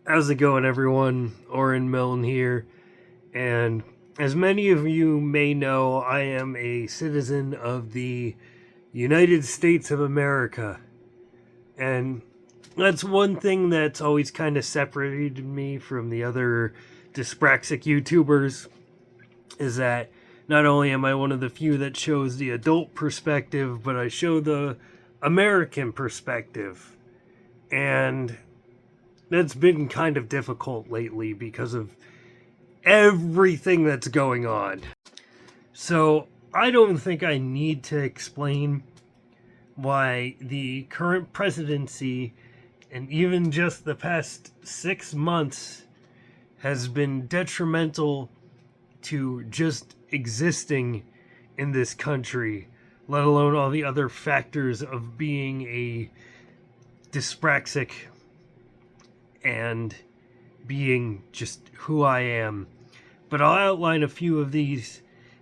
How's it going, everyone? Oren Milne here. And as many of you may know, I am a citizen of the United States of America. And that's one thing that's always kind of separated me from the other dyspraxic YouTubers, is that not only am I one of the few that shows the adult perspective, but I show the American perspective. And that's been kind of difficult lately because of everything that's going on. So I don't think I need to explain why the current presidency and even just the past 6 months has been detrimental to just existing in this country, let alone all the other factors of being a dyspraxic and being just who I am. But I'll outline a few of these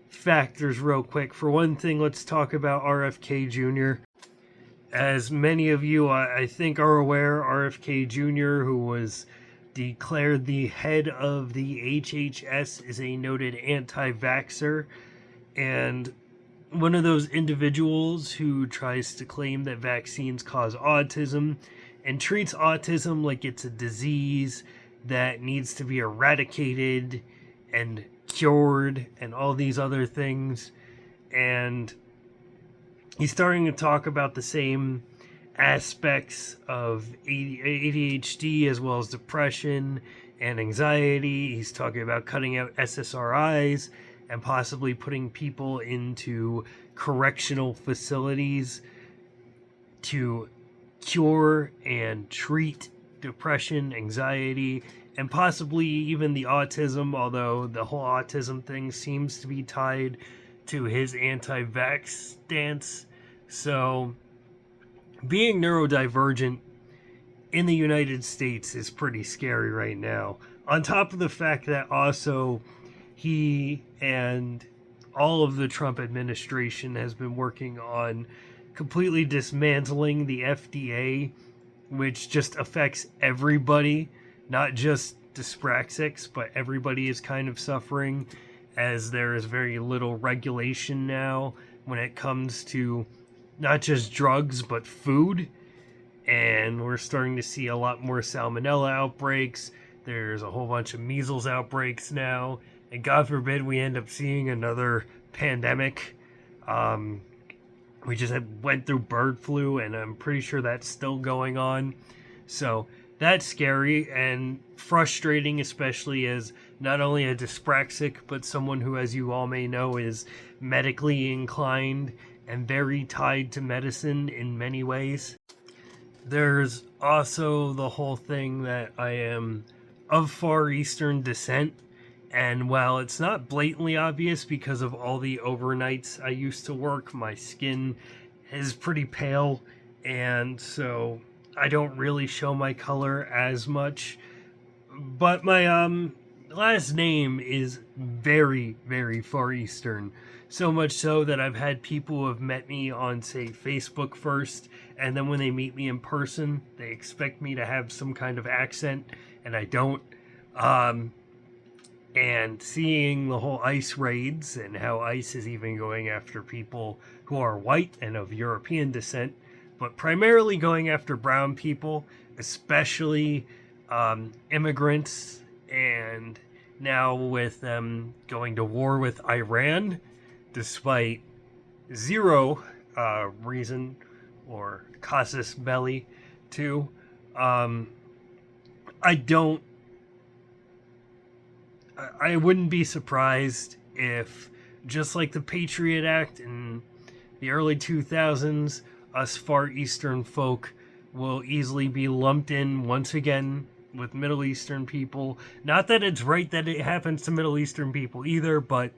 factors real quick. For one thing, let's talk about RFK Jr. As many of you, I think, are aware, RFK Jr., who was declared the head of the HHS, is a noted anti-vaxxer and one of those individuals who tries to claim that vaccines cause autism and treats autism like it's a disease that needs to be eradicated and cured and all these other things. And he's starting to talk about the same aspects of ADHD as well as depression and anxiety. He's talking about cutting out SSRIs and possibly putting people into correctional facilities to cure and treat depression, anxiety, and possibly even the autism, although the whole autism thing seems to be tied to his anti-vax stance. So being neurodivergent in the United States is pretty scary right now. On top of the fact that also he and all of the Trump administration has been working on completely dismantling the FDA, which just affects everybody, not just dyspraxics, but everybody is kind of suffering as there is very little regulation now when it comes to not just drugs, but food. And we're starting to see a lot more salmonella outbreaks. There's a whole bunch of measles outbreaks now. And God forbid we end up seeing another pandemic. We just went through bird flu, and I'm pretty sure that's still going on. So that's scary and frustrating, especially as not only a dyspraxic, but someone who, as you all may know, is medically inclined and very tied to medicine in many ways. There's also the whole thing that I am of Far Eastern descent. And while it's not blatantly obvious because of all the overnights I used to work, my skin is pretty pale, and so I don't really show my color as much. But my last name is very, very Far Eastern. So much so that I've had people who have met me on, say, Facebook first, and then when they meet me in person, they expect me to have some kind of accent, and I don't. And seeing the whole ICE raids and how ICE is even going after people who are white and of European descent, but primarily going after brown people, especially immigrants, and now with them going to war with Iran, despite zero reason or casus belli to. I wouldn't be surprised if, just like the Patriot Act in the early 2000s, us Far Eastern folk will easily be lumped in once again with Middle Eastern people. Not that it's right that it happens to Middle Eastern people either, but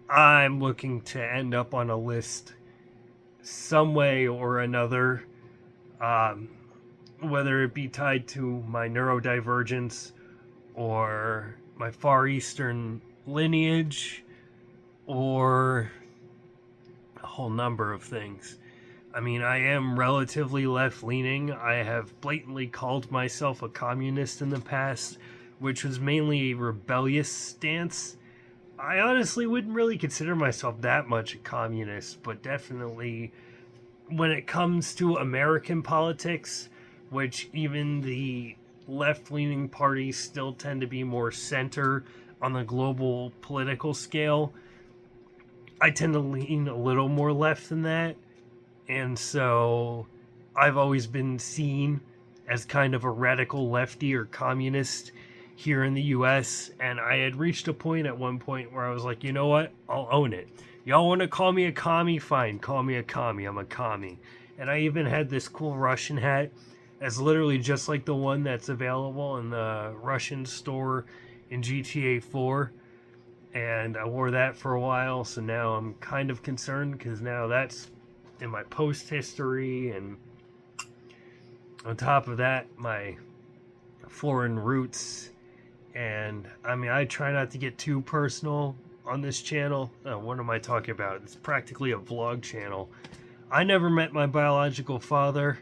I'm looking to end up on a list some way or another, whether it be tied to my neurodivergence or my Far Eastern lineage, or a whole number of things. I mean, I am relatively left leaning. I have blatantly called myself a communist in the past, which was mainly a rebellious stance. I honestly wouldn't really consider myself that much a communist, but definitely when it comes to American politics, which even the left leaning parties still tend to be more center on the global political scale, I tend to lean a little more left than that. And so I've always been seen as kind of a radical lefty or communist here in the US. And I had reached a point at one point where I was like, you know what? I'll own it. Y'all want to call me a commie? Fine, call me a commie. I'm a commie. And I even had this cool Russian hat that's literally just like the one that's available in the Russian store in GTA 4. And I wore that for a while, so now I'm kind of concerned because now that's in my post history, and on top of that, my foreign roots. And I mean, I try not to get too personal on this channel. What am I talking about? It's practically a vlog channel. I never met my biological father,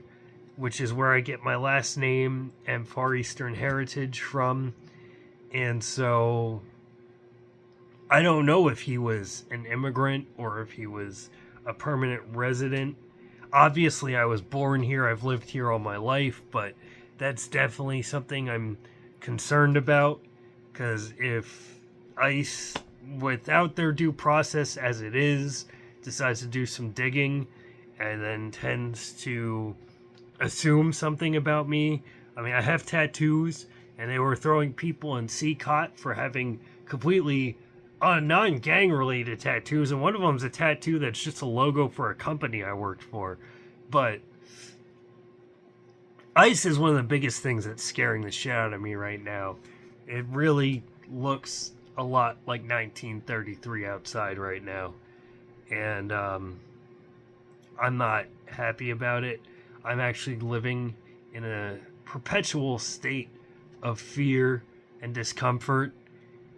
which is where I get my last name and Far Eastern heritage from. And so I don't know if he was an immigrant or if he was a permanent resident. Obviously, I was born here. I've lived here all my life, but that's definitely something I'm concerned about, because if ICE, without their due process as it is, decides to do some digging and then tends to assume something about me. I mean, I have tattoos, and they were throwing people in CCOT for having completely non-gang related tattoos, and one of them's a tattoo that's just a logo for a company I worked for. But ICE is one of the biggest things that's scaring the shit out of me right now. It really looks a lot like 1933 outside right now, and I'm not happy about it. I'm actually living in a perpetual state of fear and discomfort.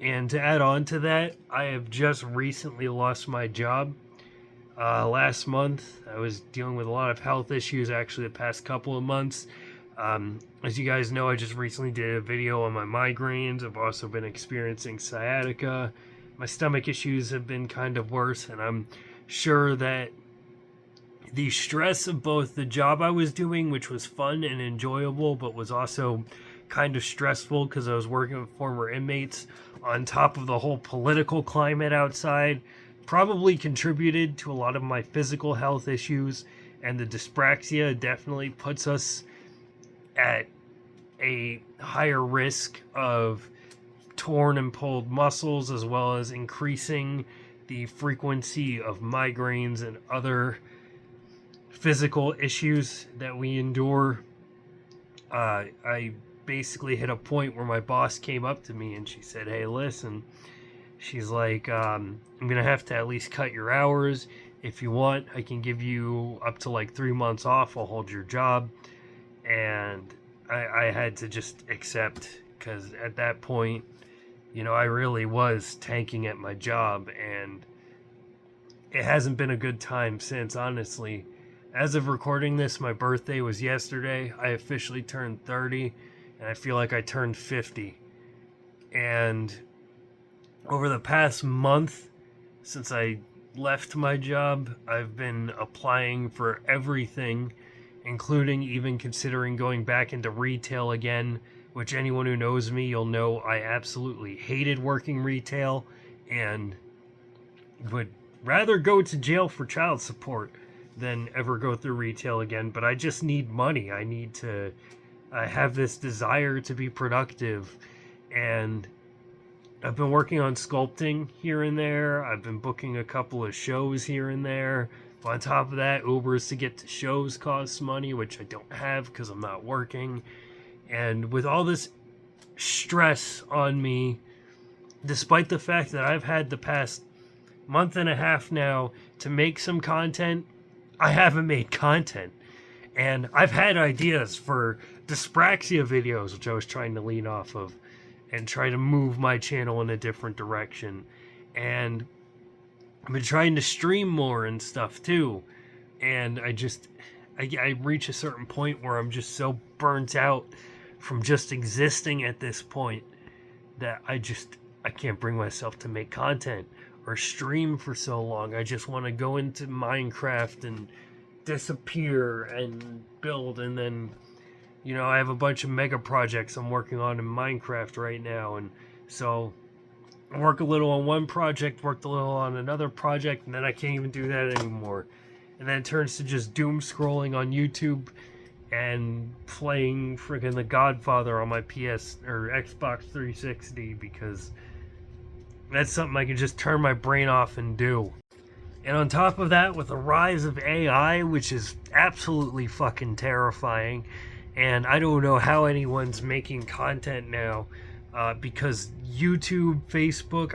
And to add on to that, I have just recently lost my job. Last month, I was dealing with a lot of health issues, actually, the past couple of months. As you guys know, I just recently did a video on my migraines. I've also been experiencing sciatica. My stomach issues have been kind of worse, and I'm sure that the stress of both the job I was doing, which was fun and enjoyable, but was also kind of stressful because I was working with former inmates, on top of the whole political climate outside, probably contributed to a lot of my physical health issues. And the dyspraxia definitely puts us at a higher risk of torn and pulled muscles, as well as increasing the frequency of migraines and other physical issues that we endure. I basically hit a point where my boss came up to me and she said, hey, listen, she's like, I'm gonna have to at least cut your hours. If you want, I can give you up to like 3 months off. I'll hold your job. And I had to just accept, because at that point, you know, I really was tanking at my job, and it hasn't been a good time since, honestly. As of recording this, my birthday was yesterday. I officially turned 30, and I feel like I turned 50. And over the past month, since I left my job, I've been applying for everything, including even considering going back into retail again, which anyone who knows me, you'll know I absolutely hated working retail and would rather go to jail for child support than ever go through retail again. But I just need money. I need to have this desire to be productive. And I've been working on sculpting here and there. I've been booking a couple of shows here and there. On top of that, Ubers to get to shows costs money, which I don't have because I'm not working. And with all this stress on me, despite the fact that I've had the past month and a half now to make some content, I haven't made content. And I've had ideas for dyspraxia videos, which I was trying to lean off of and try to move my channel in a different direction. And I've been trying to stream more and stuff too. and I reach a certain point where I'm just so burnt out from just existing at this point that I can't bring myself to make content or stream for so long. I just want to go into Minecraft and disappear and build, and then I have a bunch of mega projects I'm working on in Minecraft right now, and so I work a little on one project, worked a little on another project, and then I can't even do that anymore. And then it turns to just doom scrolling on YouTube and playing friggin' The Godfather on my PS or Xbox 360, because that's something I can just turn my brain off and do. And on top of that, with the rise of AI, which is absolutely fucking terrifying, and I don't know how anyone's making content now, because YouTube, Facebook,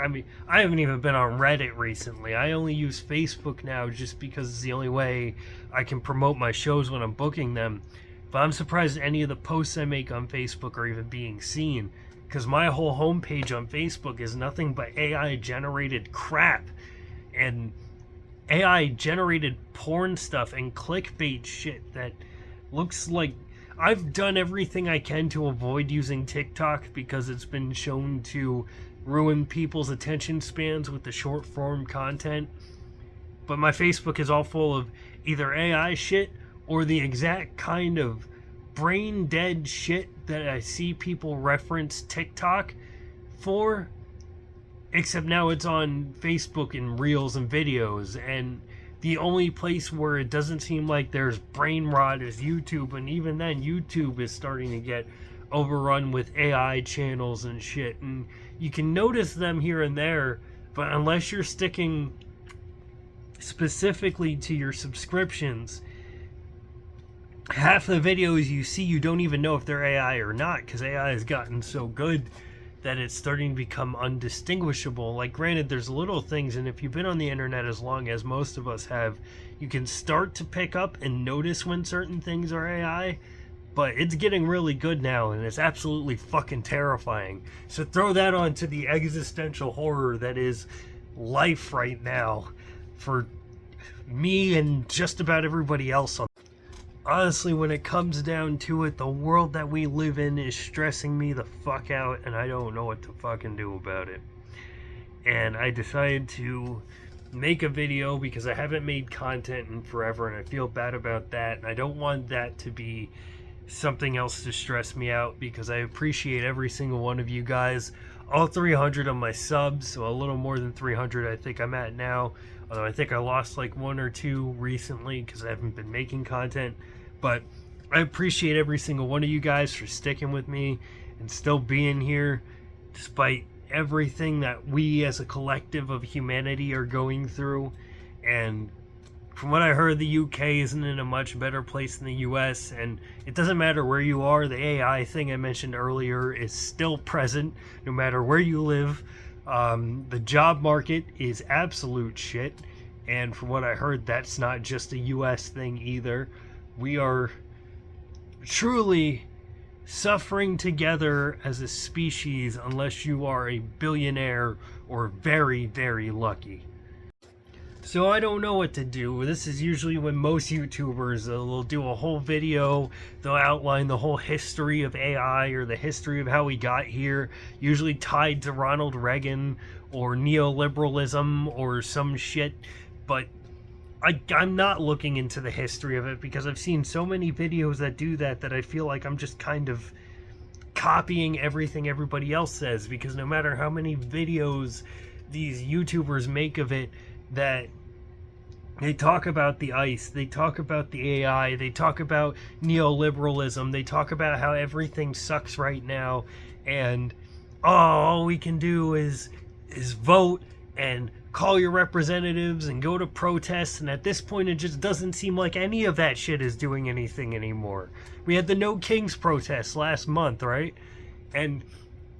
I haven't even been on Reddit recently. I only use Facebook now just because it's the only way I can promote my shows when I'm booking them. But I'm surprised any of the posts I make on Facebook are even being seen, because my whole homepage on Facebook is nothing but AI generated crap and AI generated porn stuff and clickbait shit that looks like I've done everything I can to avoid using TikTok because it's been shown to ruin people's attention spans with the short form content. But my Facebook is all full of either AI shit or the exact kind of brain dead shit that I see people reference TikTok for, except now it's on Facebook in reels and videos, and the only place where it doesn't seem like there's brain rot is YouTube, and even then YouTube is starting to get overrun with AI channels and shit, and you can notice them here and there, but unless you're sticking specifically to your subscriptions, half the videos you see you don't even know if they're AI or not, because AI has gotten so good that it's starting to become undistinguishable. Like, granted, there's little things, and if you've been on the internet as long as most of us have, you can start to pick up and notice when certain things are AI, but it's getting really good now, and it's absolutely fucking terrifying. So throw that onto the existential horror that is life right now for me and just about everybody else. Honestly, when it comes down to it, the world that we live in is stressing me the fuck out, and I don't know what to fucking do about it. And I decided to make a video because I haven't made content in forever, and I feel bad about that, and I don't want that to be something else to stress me out, because I appreciate every single one of you guys. All 300 of my subs, so a little more than 300 I think I'm at now, although I think I lost like one or two recently because I haven't been making content. But I appreciate every single one of you guys for sticking with me and still being here despite everything that we as a collective of humanity are going through. And from what I heard, the UK isn't in a much better place than the US, and it doesn't matter where you are. The AI thing I mentioned earlier is still present no matter where you live. The job market is absolute shit, and from what I heard, that's not just a US thing either. We are truly suffering together as a species unless you are a billionaire or very, very lucky. So I don't know what to do. This is usually when most YouTubers will do a whole video. They'll outline the whole history of AI or the history of how we got here, usually tied to Ronald Reagan or neoliberalism or some shit. But I'm not looking into the history of it because I've seen so many videos that do that I feel like I'm just kind of copying everything everybody else says, because no matter how many videos these YouTubers make of it, that they talk about the ICE, they talk about the AI, they talk about neoliberalism, they talk about how everything sucks right now, and all we can do is vote and call your representatives and go to protests, and at this point it just doesn't seem like any of that shit is doing anything anymore. We had the No Kings protests last month, right? And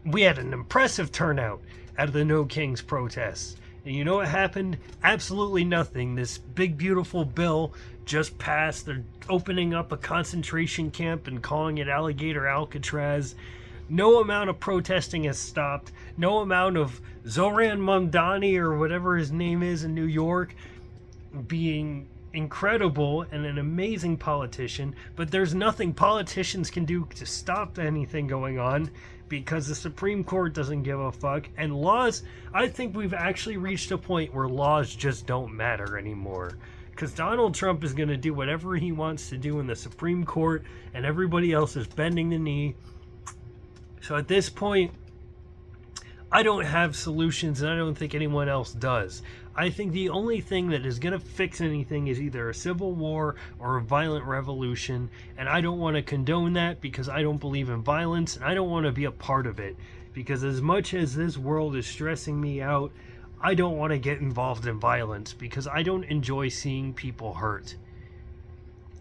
we had an impressive turnout out of the No Kings protests. And you know what happened? Absolutely nothing. This big beautiful bill just passed. They're opening up a concentration camp and calling it Alligator Alcatraz. No amount of protesting has stopped. No amount of Zoran Mamdani or whatever his name is in New York being incredible and an amazing politician, but there's nothing politicians can do to stop anything going on because the Supreme Court doesn't give a fuck. And laws, I think we've actually reached a point where laws just don't matter anymore. Because Donald Trump is going to do whatever he wants to do in the Supreme Court, and everybody else is bending the knee. So at this point, I don't have solutions, and I don't think anyone else does. I think the only thing that is going to fix anything is either a civil war or a violent revolution, and I don't want to condone that because I don't believe in violence, and I don't want to be a part of it. Because as much as this world is stressing me out, I don't want to get involved in violence because I don't enjoy seeing people hurt.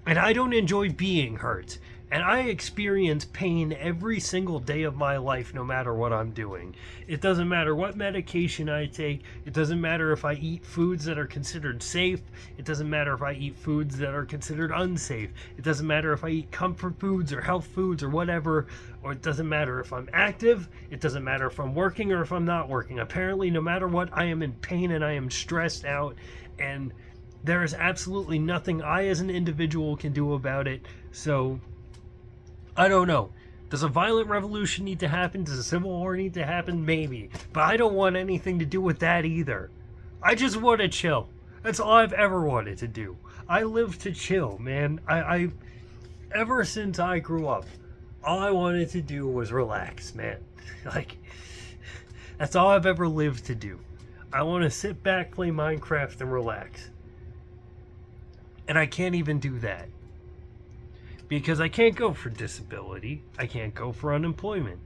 And I don't enjoy being hurt. And I experience pain every single day of my life, no matter what I'm doing. It doesn't matter what medication I take. It doesn't matter if I eat foods that are considered safe. It doesn't matter if I eat foods that are considered unsafe. It doesn't matter if I eat comfort foods or health foods or whatever. Or it doesn't matter if I'm active. It doesn't matter if I'm working or if I'm not working. Apparently, no matter what, I am in pain and I am stressed out. And there is absolutely nothing I as an individual can do about it. So I don't know. Does a violent revolution need to happen? Does a civil war need to happen? Maybe. But I don't want anything to do with that either. I just want to chill. That's all I've ever wanted to do. I live to chill, man. I ever since I grew up, all I wanted to do was relax, man. Like, that's all I've ever lived to do. I want to sit back, play Minecraft, and relax. And I can't even do that. Because I can't go for disability. I can't go for unemployment.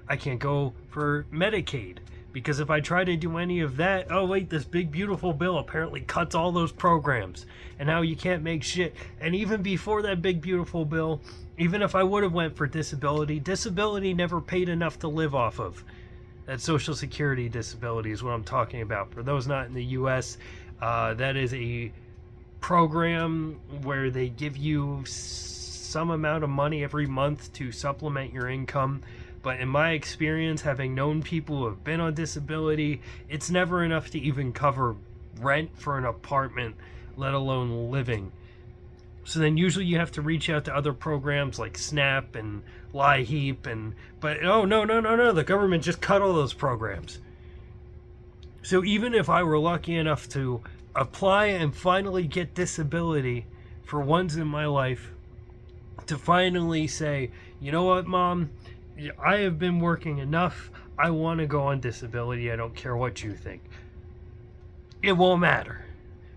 I can't go for Medicaid. Because if I try to do any of that, oh wait, this big beautiful bill apparently cuts all those programs. And now you can't make shit. And even before that big beautiful bill, even if I would have went for disability, disability never paid enough to live off of. That Social Security disability is what I'm talking about. For those not in the US, that is a program where they give you some amount of money every month to supplement your income. But in my experience, having known people who have been on disability, it's never enough to even cover rent for an apartment, let alone living. So then usually you have to reach out to other programs like SNAP and LIHEAP, but no, the government just cut all those programs. So even if I were lucky enough to apply and finally get disability for once in my life, to finally say, you know what, Mom, I have been working enough. I want to go on disability. I don't care what you think. It won't matter.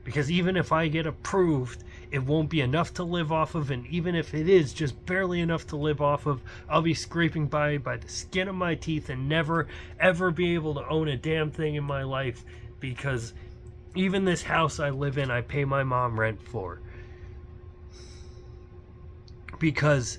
Because even if I get approved, it won't be enough to live off of. And even if it is just barely enough to live off of, I'll be scraping by the skin of my teeth and never, ever be able to own a damn thing in my life. Because even this house I live in, I pay my mom rent for. Because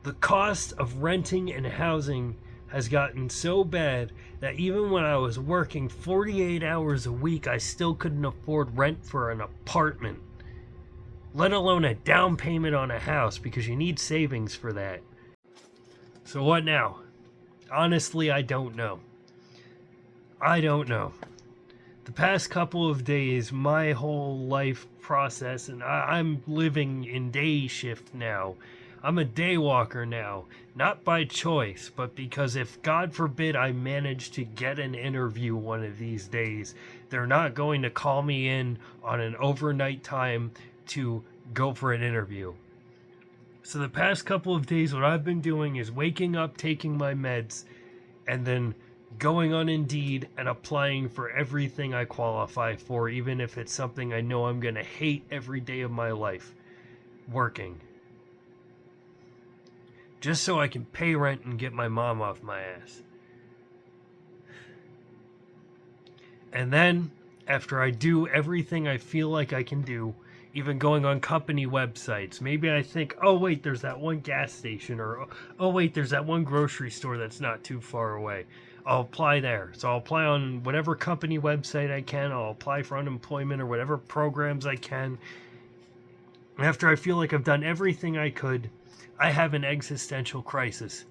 the cost of renting and housing has gotten so bad that even when I was working 48 hours a week, I still couldn't afford rent for an apartment, let alone a down payment on a house, because you need savings for that. So what now? Honestly, I don't know. The past couple of days, my whole life process, and I'm living in day shift now. I'm a day walker now, not by choice, but because if, God forbid, I manage to get an interview one of these days, they're not going to call me in on an overnight time to go for an interview. So the past couple of days, what I've been doing is waking up, taking my meds, and then going on Indeed and applying for everything I qualify for, even if it's something I know I'm going to hate every day of my life, working. Just so I can pay rent and get my mom off my ass. And then, after I do everything I feel like I can do, even going on company websites, maybe I think, oh wait, there's that one gas station, or oh wait, there's that one grocery store that's not too far away. I'll apply there. So I'll apply on whatever company website I can. I'll apply for unemployment or whatever programs I can. After I feel like I've done everything I could, I have an existential crisis.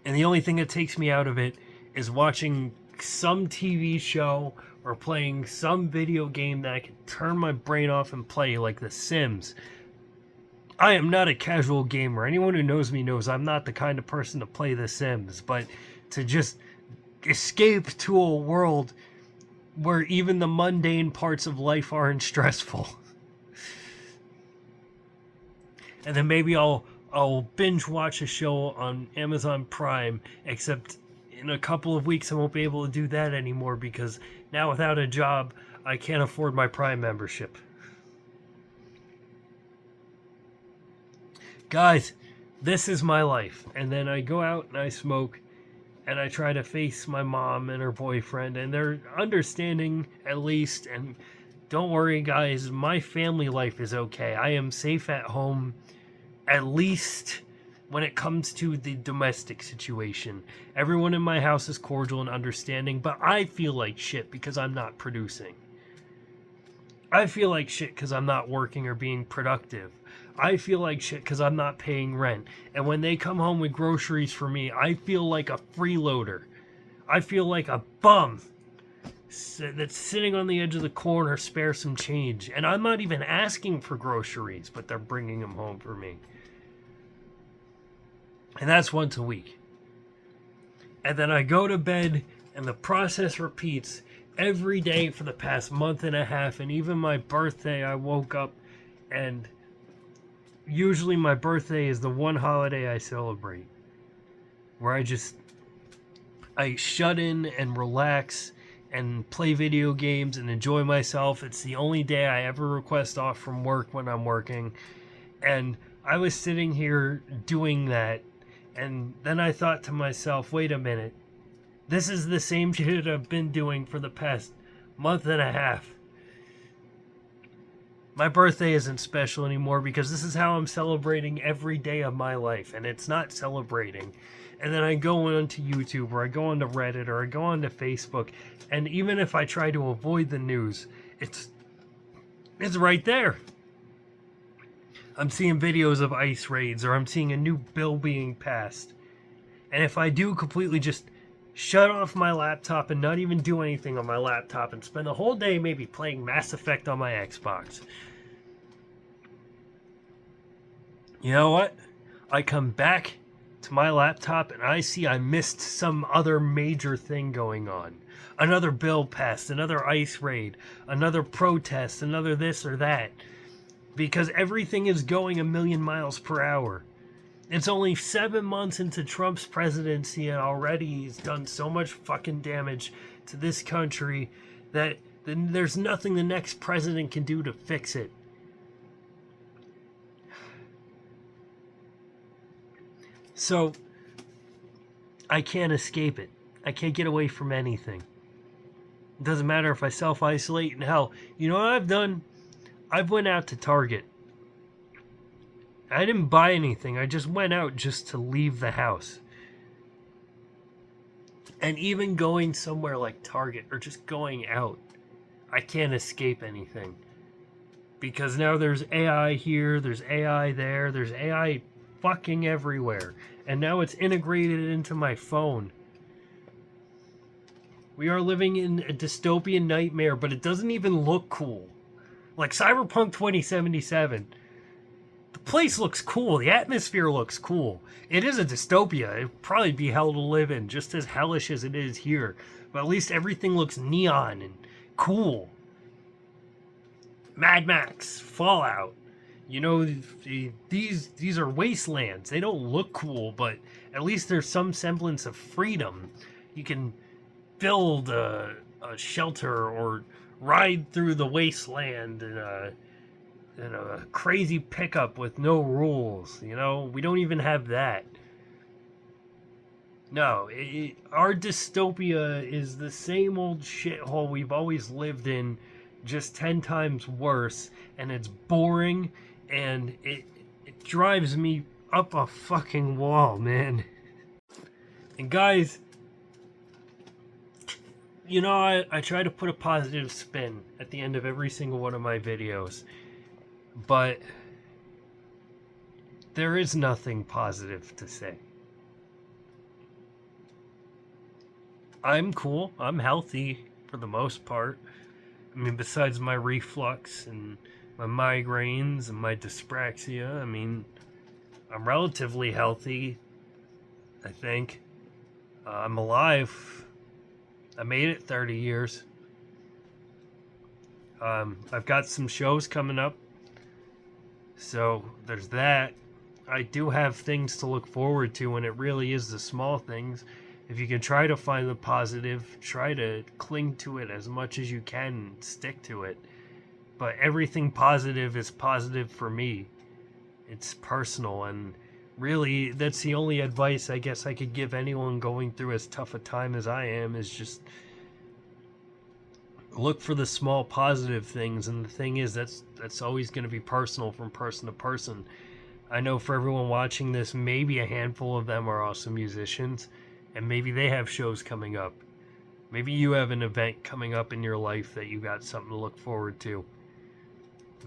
And the only thing that takes me out of it is watching some TV show or playing some video game that I can turn my brain off and play, like The Sims. I am not a casual gamer. Anyone who knows me knows I'm not the kind of person to play The Sims, but to just escape to a world where even the mundane parts of life aren't stressful. And then maybe I'll binge watch a show on Amazon Prime, except in a couple of weeks I won't be able to do that anymore because now without a job, I can't afford my Prime membership. Guys, this is my life. And then I go out and I smoke and I try to face my mom and her boyfriend, and they're understanding at least. And don't worry, guys, my family life is okay. I am safe at home, at least when it comes to the domestic situation. Everyone in my house is cordial and understanding, but I feel like shit because I'm not producing. I feel like shit because I'm not working or being productive. I feel like shit because I'm not paying rent. And when they come home with groceries for me, I feel like a freeloader. I feel like a bum that's sitting on the edge of the corner, spare some change. And I'm not even asking for groceries, but they're bringing them home for me. And that's once a week. And then I go to bed, and the process repeats every day for the past month and a half. And even my birthday, I woke up, and usually my birthday is the one holiday I celebrate where I shut in and relax and play video games and enjoy myself. It's the only day I ever request off from work when I'm working. And I was sitting here doing that, and then I thought to myself, wait a minute, this is the same shit I've been doing for the past month and a half. My birthday isn't special anymore because this is how I'm celebrating every day of my life, and it's not celebrating. And then I go onto YouTube, or I go onto Reddit, or I go onto Facebook, and even if I try to avoid the news, it's right there. I'm seeing videos of ICE raids, or I'm seeing a new bill being passed. And if I do completely just shut off my laptop and not even do anything on my laptop and spend the whole day maybe playing Mass Effect on my Xbox, you know what? I come back to my laptop and I see I missed some other major thing going on. Another bill passed, another ICE raid, another protest, another this or that. Because everything is going a million miles per hour. It's only 7 months into Trump's presidency, and already he's done so much fucking damage to this country that there's nothing the next president can do to fix it. So, I can't escape it. I can't get away from anything. It doesn't matter if I self-isolate, and hell, you know what I've done? I've went out to Target. I didn't buy anything. I just went out just to leave the house. And even going somewhere like Target or just going out, I can't escape anything. Because now there's AI here, there's AI there, there's AI fucking everywhere. And now it's integrated into my phone. We are living in a dystopian nightmare, but it doesn't even look cool. Like Cyberpunk 2077. The place looks cool. The atmosphere looks cool. It is a dystopia. It'd probably be hell to live in, just as hellish as it is here. But at least everything looks neon and cool. Mad Max, Fallout. You know, these are wastelands. They don't look cool, but at least there's some semblance of freedom. You can build a shelter or ride through the wasteland in a crazy pickup with no rules. You know, we don't even have that. No, our dystopia is the same old shithole we've always lived in, just 10 times worse, and it's boring, and it drives me up a fucking wall, man. And guys, you know, I try to put a positive spin at the end of every single one of my videos, but there is nothing positive to say. I'm cool. I'm healthy for the most part. I mean, besides my reflux and my migraines and my dyspraxia, I mean, I'm relatively healthy, I think. I'm alive. I made it 30 years. I've got some shows coming up, so there's that. I do have things to look forward to, and it really is the small things. If you can try to find the positive, try to cling to it as much as you can and stick to it. But everything positive is positive for me. It's personal, and really, that's the only advice I guess I could give anyone going through as tough a time as I am, is just look for the small positive things. And the thing is, that's always going to be personal from person to person. I know for everyone watching this, maybe a handful of them are also musicians, and maybe they have shows coming up. Maybe you have an event coming up in your life that you got something to look forward to.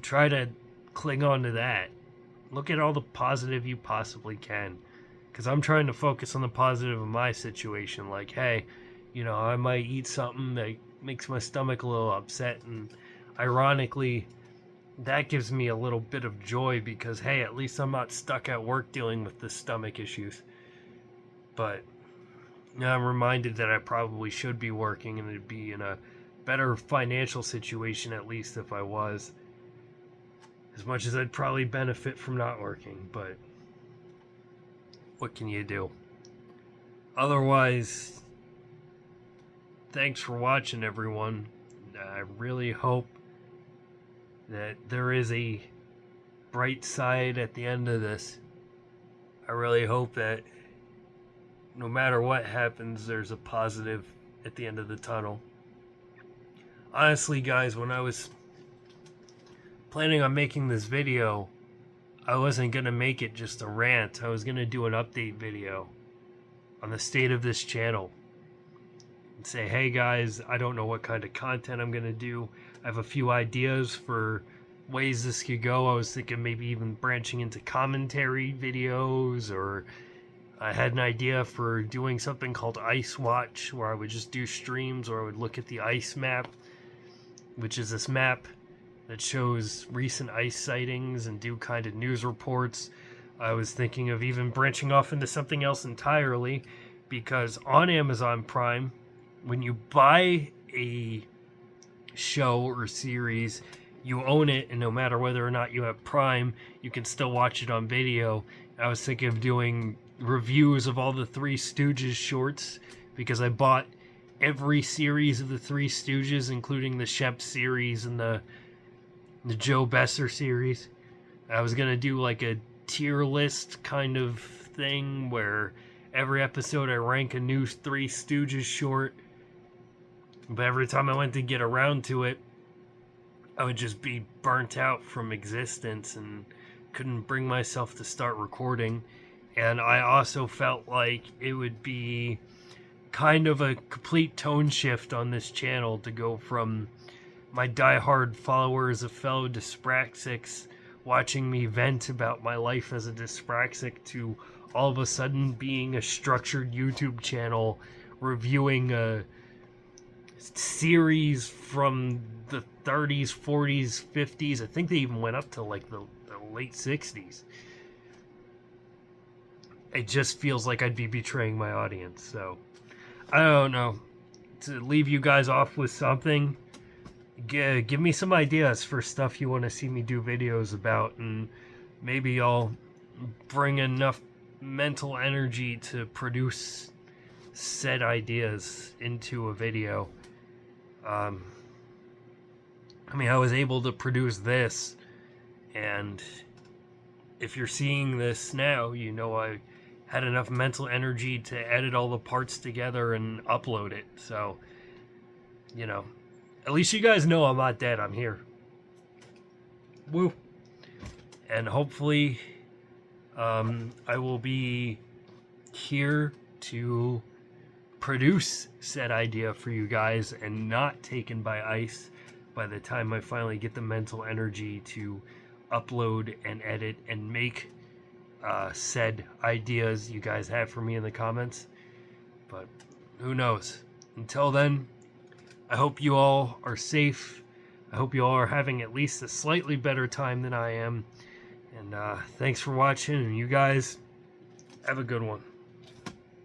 Try to cling on to that. Look at all the positive you possibly can. Because I'm trying to focus on the positive of my situation. Like, hey, I might eat something that makes my stomach a little upset, and ironically, that gives me a little bit of joy because, hey, at least I'm not stuck at work dealing with the stomach issues. But I'm reminded that I probably should be working, and it'd be in a better financial situation at least if I was. As much as I'd probably benefit from not working, but what can you do? Otherwise, thanks for watching, everyone. I really hope that there is a bright side at the end of this. I really hope that no matter what happens, there's a positive at the end of the tunnel. Honestly, guys, when I was planning on making this video, I wasn't going to make it just a rant. I was going to do an update video on the state of this channel and say, hey guys, I don't know what kind of content I'm going to do. I have a few ideas for ways this could go. I was thinking maybe even branching into commentary videos, or I had an idea for doing something called Ice Watch, where I would just do streams, or I would look at the ice map, which is this map that shows recent ice sightings, and do kind of news reports. I was thinking of even branching off into something else entirely, because on Amazon Prime, when you buy a show or series, you own it, and no matter whether or not you have Prime, you can still watch it on video. I was thinking of doing reviews of all the Three Stooges shorts, because I bought every series of the Three Stooges, including the Shep series and the Joe Besser series. I was gonna do like a tier list kind of thing where every episode I rank a new Three Stooges short, but every time I went to get around to it, I would just be burnt out from existence and couldn't bring myself to start recording. And I also felt like it would be kind of a complete tone shift on this channel to go from my diehard followers of fellow dyspraxics watching me vent about my life as a dyspraxic to all of a sudden being a structured YouTube channel reviewing a series from the 30s, 40s, 50s. I think they even went up to like the late 60s. It just feels like I'd be betraying my audience. So, I don't know. To leave you guys off with something, give me some ideas for stuff you want to see me do videos about, and maybe I'll bring enough mental energy to produce said ideas into a video. I mean, I was able to produce this, and if you're seeing this now, I had enough mental energy to edit all the parts together and upload it. So, at least you guys know I'm not dead. I'm here. Woo. And hopefully, I will be here to produce said idea for you guys and not taken by ice by the time I finally get the mental energy to upload and edit and make said ideas you guys have for me in the comments. But who knows? until then, I hope you all are safe. I hope you all are having at least a slightly better time than I am. And thanks for watching, and you guys have a good one.